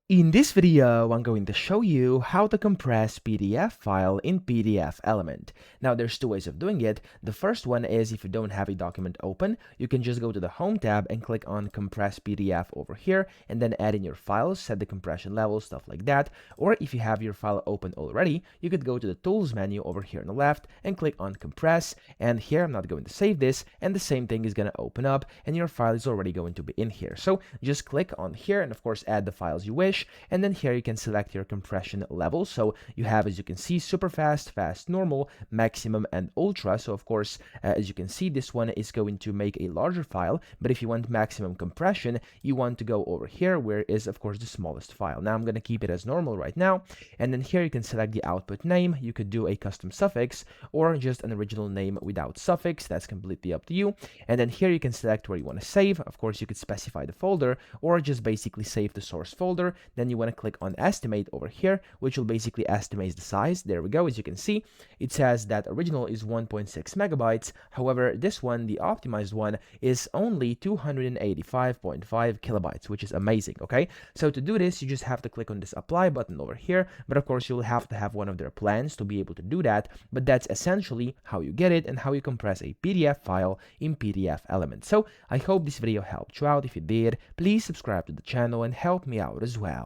In this video, I'm going to show you how to compress PDF file in PDFelement. Now, there's two ways of doing it. The first one is if you don't have a document open, you can just go to the Home tab and click on Compress PDF over here, and then add in your files, set the compression level, stuff like that. Or if you have your file open already, you could go to the Tools menu over here on the left and click on Compress. And here, I'm not going to save this, and the same thing is going to open up, and your file is already going to be in here. So just click on here, and of course, add the files you wish. And then here you can select your compression level. So you have, as you can see, super fast, fast, normal, maximum, and ultra. So of course, as you can see, this one is going to make a larger file. But if you want maximum compression, you want to go over here, where is, of course, the smallest file. Now I'm going to keep it as normal right now. And then here you can select the output name. You could do a custom suffix or just an original name without suffix. That's completely up to you. And then here you can select where you want to save. Of course, you could specify the folder or just basically save the source folder. Then you want to click on estimate over here, which will basically estimate the size. There we go. As you can see, it says that original is 1.6 megabytes. However, this one, the optimized one, is only 285.5 kilobytes, which is amazing. Okay, so to do this, you just have to click on this apply button over here. But of course, you'll have to have one of their plans to be able to do that. But that's essentially how you get it and how you compress a PDF file in PDFelement. So I hope this video helped you out. If it did, please subscribe to the channel and help me out as well.